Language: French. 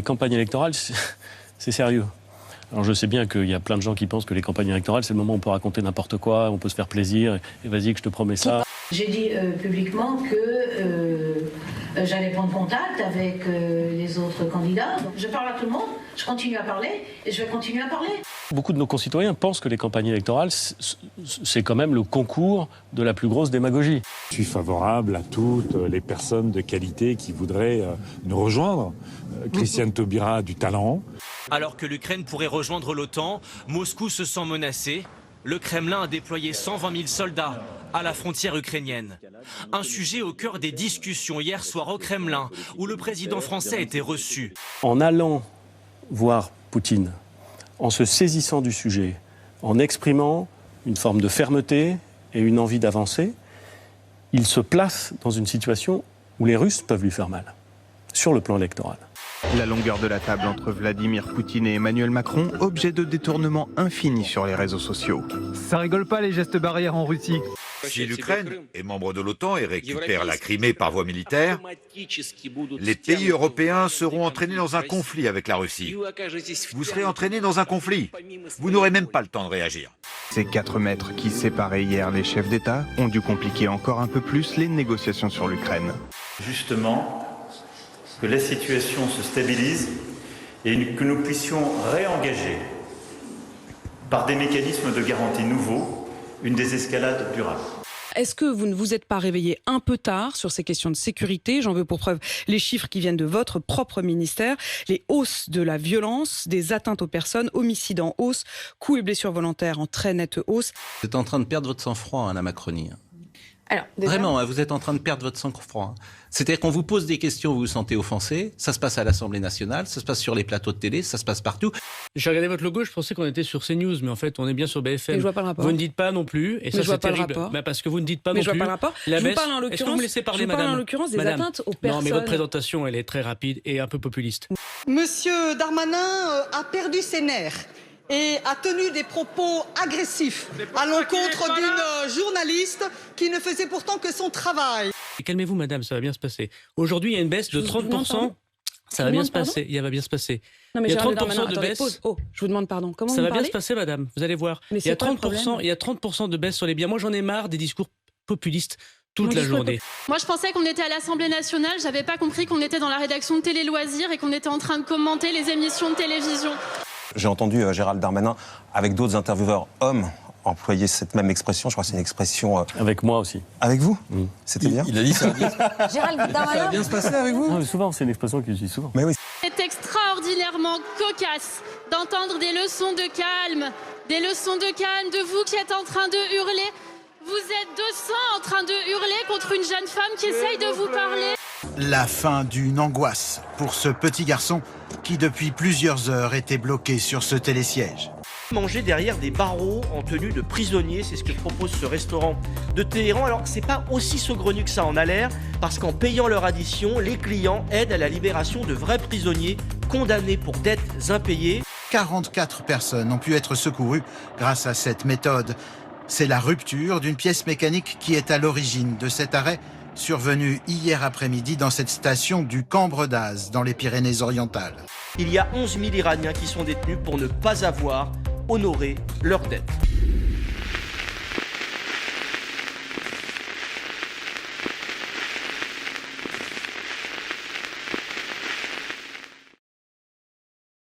campagnes électorales, c'est sérieux. Alors je sais bien qu'il y a plein de gens qui pensent que les campagnes électorales, c'est le moment où on peut raconter n'importe quoi, on peut se faire plaisir, et vas-y que je te promets ça. J'ai dit publiquement que j'allais prendre contact avec les autres candidats. Donc, je parle à tout le monde, je continue à parler et je vais continuer à parler. Beaucoup de nos concitoyens pensent que les campagnes électorales, c'est quand même le concours de la plus grosse démagogie. Je suis favorable à toutes les personnes de qualité qui voudraient nous rejoindre. Christiane Taubira a du talent. Alors que l'Ukraine pourrait rejoindre l'OTAN, Moscou se sent menacé. Le Kremlin a déployé 120 000 soldats à la frontière ukrainienne. Un sujet au cœur des discussions hier soir au Kremlin, où le président français a été reçu. En allant voir Poutine, en se saisissant du sujet, en exprimant une forme de fermeté et une envie d'avancer, il se place dans une situation où les Russes peuvent lui faire mal, sur le plan électoral. La longueur de la table entre Vladimir Poutine et Emmanuel Macron, objet de détournement infini sur les réseaux sociaux. Ça rigole pas les gestes barrières en Russie. Si l'Ukraine est membre de l'OTAN et récupère la Crimée par voie militaire, les pays européens seront entraînés dans un conflit avec la Russie. Vous serez entraînés dans un conflit. Vous n'aurez même pas le temps de réagir. Ces 4 mètres qui séparaient hier les chefs d'État ont dû compliquer encore un peu plus les négociations sur l'Ukraine. Justement, que la situation se stabilise et que nous puissions réengager, par des mécanismes de garantie nouveaux, une désescalade durable. Est-ce que vous ne vous êtes pas réveillé un peu tard sur ces questions de sécurité? J'en veux pour preuve les chiffres qui viennent de votre propre ministère. Les hausses de la violence, des atteintes aux personnes, homicides en hausse, coups et blessures volontaires en très nette hausse. Vous êtes en train de perdre votre sang-froid, la Macronie. Alors, déjà... Vraiment, vous êtes en train de perdre votre sang-froid. C'est-à-dire qu'on vous pose des questions, vous vous sentez offensé. Ça se passe à l'Assemblée nationale, ça se passe sur les plateaux de télé, ça se passe partout. J'ai regardé votre logo, je pensais qu'on était sur CNews, mais en fait, on est bien sur BFM. Mais je vois pas le rapport. Vous ne dites pas non plus, et ça c'est terrible. Parce que vous ne dites pas non plus. Mais je vois pas le rapport. Je vous parle en l'occurrence. Est-ce que vous me laissez parler, madame? Je vous parle en l'occurrence des atteintes aux personnes. Non, mais votre présentation, elle est très rapide et un peu populiste. Monsieur Darmanin a perdu ses nerfs et a tenu des propos agressifs à l'encontre d'une journaliste qui ne faisait pourtant que son travail. Calmez-vous, madame, ça va bien se passer. Aujourd'hui, il y a une baisse de 30%. Ça va bien se passer. Il va bien se passer. Non, mais il y a 30% de baisse. Oh, je vous demande pardon. Comment ça vous va parlez? bien se passer, madame. Vous allez voir. Mais il y a 30% de baisse sur les biens. Moi, j'en ai marre des discours populistes toute la journée. Moi, je pensais qu'on était à l'Assemblée nationale. J'avais pas compris qu'on était dans la rédaction de Télé Loisirs et qu'on était en train de commenter les émissions de télévision. J'ai entendu Gérald Darmanin avec d'autres intervieweurs hommes employer cette même expression. Je crois que c'est une expression... Avec moi aussi. Avec vous? C'était bien. Il a dit ça. Gérald Darmanin. Ça va bien se passer avec vous? Non, mais souvent, c'est une expression qu'il utilise souvent. Mais oui. C'est extraordinairement cocasse d'entendre des leçons de calme, de vous qui êtes en train de hurler. Vous êtes 200 en train de hurler contre une jeune femme qui essaye de vous parler. La fin d'une angoisse pour ce petit garçon qui depuis plusieurs heures était bloqué sur ce télésiège. Manger derrière des barreaux en tenue de prisonnier, c'est ce que propose ce restaurant de Téhéran. Alors c'est pas aussi saugrenu que ça en a l'air, parce qu'en payant leur addition, les clients aident à la libération de vrais prisonniers condamnés pour dettes impayées. 44 personnes ont pu être secourues grâce à cette méthode. C'est la rupture d'une pièce mécanique qui est à l'origine de cet arrêt survenu hier après-midi dans cette station du Cambre d'Az, dans les Pyrénées-Orientales. Il y a 11 000 Iraniens qui sont détenus pour ne pas avoir honoré leurs dettes.